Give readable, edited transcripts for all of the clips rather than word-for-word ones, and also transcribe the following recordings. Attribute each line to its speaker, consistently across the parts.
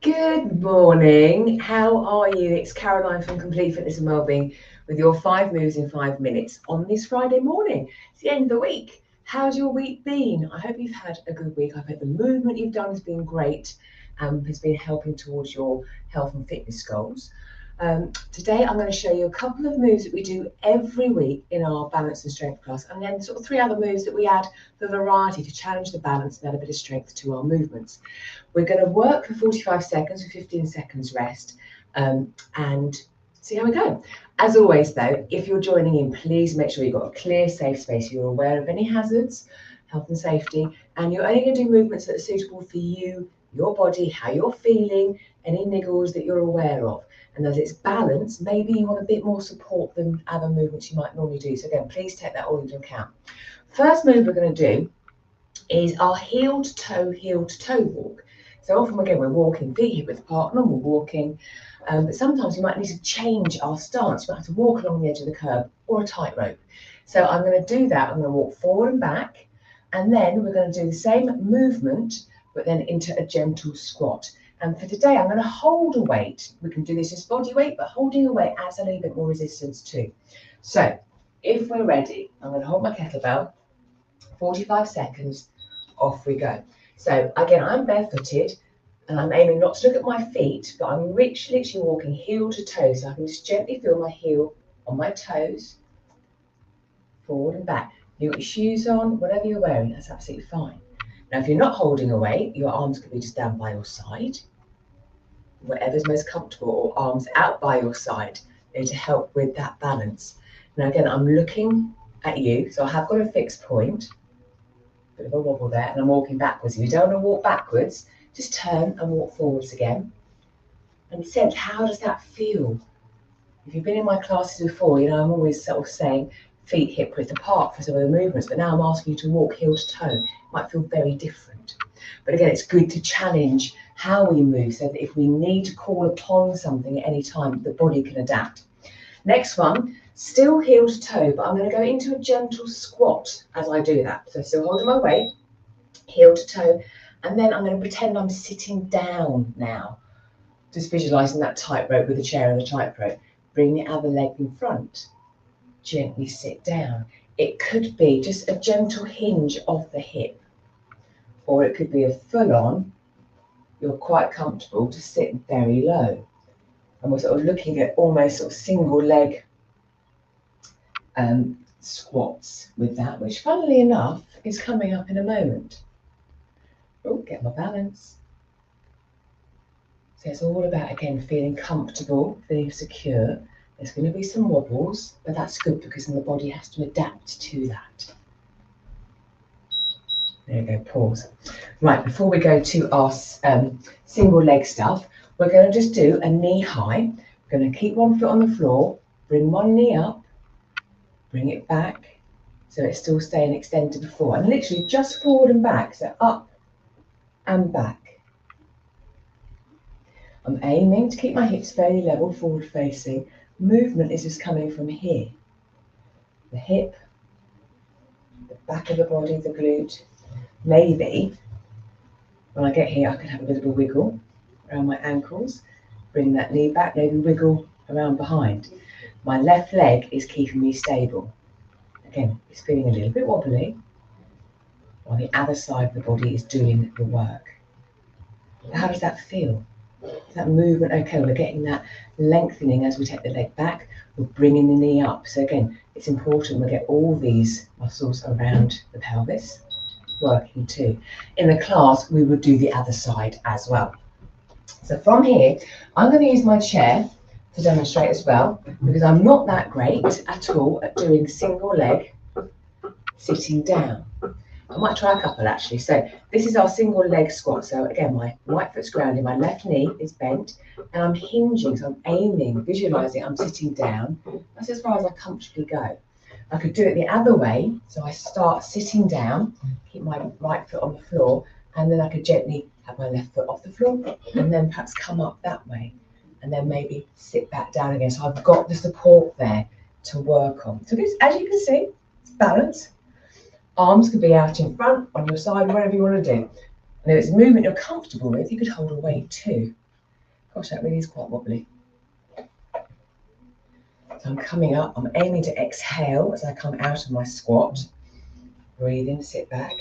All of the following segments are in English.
Speaker 1: Good morning. How are you? It's Caroline from Complete Fitness and Wellbeing with your 5 moves in 5 minutes on this Friday morning. It's the end of the week. How's your week been? I hope you've had a good week. I hope the movement you've done has been great, has been helping towards your health and fitness goals. Today I'm going to show you a couple of moves that we do every week in our balance and strength class, and then sort of 3 other moves that we add for variety to challenge the balance and add a bit of strength to our movements. We're going to work for 45 seconds with 15 seconds rest, and see how we go. As always though, if you're joining in, please make sure you've got a clear, safe space. You're aware of any hazards, health and safety, and you're only going to do movements that are suitable for you, your body, how you're feeling, any niggles that you're aware of. And as it's balanced, maybe you want a bit more support than other movements you might normally do. So again, please take that all into account. First move we're going to do is our heel to toe walk. So often, again, we're walking feet hip width apart, normal walking, but sometimes we might need to change our stance. We might have to walk along the edge of the curb or a tightrope. So I'm going to do that. I'm going to walk forward and back, and then we're going to do the same movement, but then into a gentle squat. And for today, I'm going to hold a weight. We can do this as body weight, but holding a weight adds a little bit more resistance too. So if we're ready, I'm going to hold my kettlebell, 45 seconds, off we go. So again, I'm barefooted and I'm aiming not to look at my feet, but I'm literally walking heel to toe. So I can just gently feel my heel on my toes, forward and back. You've got your shoes on, whatever you're wearing, that's absolutely fine. Now, if you're not holding a weight, your arms could be just down by your side, whatever's most comfortable, or arms out by your side, to help with that balance. Now, again, I'm looking at you, so I have got a fixed point. Bit of a wobble there, and I'm walking backwards. If you don't want to walk backwards, just turn and walk forwards again. And sense, how does that feel? If you've been in my classes before, you know I'm always sort of saying feet hip width apart for some of the movements, but now I'm asking you to walk heel to toe. It might feel very different. But again, it's good to challenge how we move so that if we need to call upon something at any time, the body can adapt. Next one, still heel to toe, but I'm going to go into a gentle squat as I do that. So still holding my weight, heel to toe, and then I'm going to pretend I'm sitting down now. Just visualising that tightrope with the chair and the tightrope. Bring the other leg in front. Gently sit down. It could be just a gentle hinge of the hip, or it could be a full-on, you're quite comfortable to sit very low. And we're sort of looking at almost sort of single leg squats with that, which funnily enough is coming up in a moment. Oh, get my balance. So it's all about, again, feeling comfortable, feeling secure. There's going to be some wobbles, but that's good because then the body has to adapt to that. There you go, pause. Right, before we go to our single leg stuff, we're going to just do a knee high. We're going to keep one foot on the floor, bring one knee up, bring it back, so it's still staying extended to the floor. And literally just forward and back, so up and back. I'm aiming to keep my hips fairly level, forward facing. Movement is just coming from here. The hip, the back of the body, the glute. Maybe when I get here, I can have a bit of a wiggle around my ankles, bring that knee back, maybe wiggle around behind. My left leg is keeping me stable. Again, it's feeling a little bit wobbly, while the other side of the body is doing the work. How does that feel? Is that movement okay? We're getting that lengthening as we take the leg back. We're bringing the knee up. So again, it's important we get all these muscles around the pelvis working too. In the class, we would do the other side as well. So from here, I'm going to use my chair to demonstrate as well, because I'm not that great at all at doing single leg sitting down. I might try a couple actually. So this is our single leg squat. So again, my right foot's grounded, my left knee is bent, and I'm hinging. So I'm aiming, visualising I'm sitting down. That's as far as I comfortably go. I could do it the other way. So I start sitting down, keep my right foot on the floor, and then I could gently have my left foot off the floor, and then perhaps come up that way, and then maybe sit back down again. So I've got the support there to work on. So this, as you can see, it's balance. Arms could be out in front, on your side, whatever you want to do. And if it's a movement you're comfortable with, you could hold a weight too. Gosh, that really is quite wobbly. So I'm coming up, I'm aiming to exhale as I come out of my squat. Breathe in, sit back.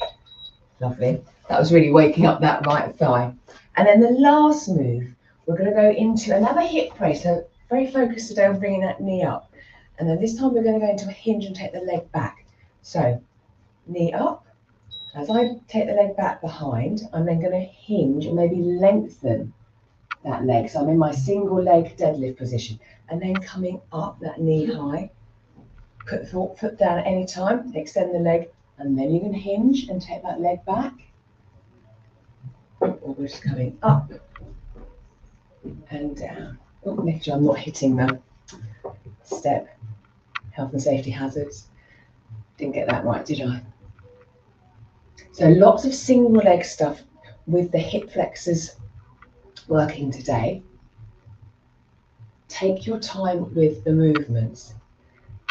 Speaker 1: Lovely. That was really waking up that right thigh. And then the last move, we're going to go into another hip press. So very focused today on bringing that knee up. And then this time we're going to go into a hinge and take the leg back. So knee up. As I take the leg back behind, I'm then going to hinge and maybe lengthen that leg. So I'm in my single leg deadlift position. And then coming up, that knee high. Put the foot down at any time, extend the leg, and then you can hinge and take that leg back. Or we're just coming up and down. Oh, make sure I'm not hitting the step. Health and safety hazards. Didn't get that right, did I? So lots of single leg stuff with the hip flexors working today. Take your time with the movements.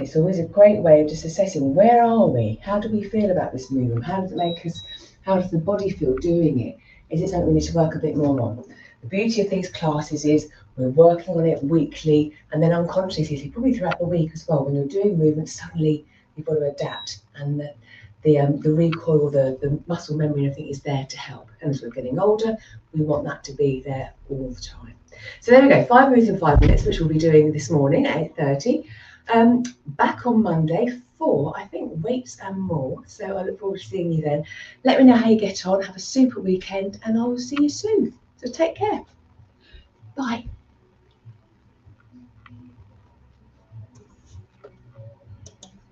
Speaker 1: It's always a great way of just assessing, where are we? How do we feel about this movement? How does it make us, how does the body feel doing it? Is it something we need to work a bit more on? The beauty of these classes is we're working on it weekly, and then unconsciously, probably throughout the week as well, when you're doing movements, suddenly you've got to adapt, and the recoil, the muscle memory, I think, is there to help. And as we're getting older, we want that to be there all the time. So there we go, 5 moves in 5 minutes, which we'll be doing this morning at 8:30. Back on Monday for, I think, weights and more. So I look forward to seeing you then. Let me know how you get on. Have a super weekend, and I will see you soon. So take care. Bye.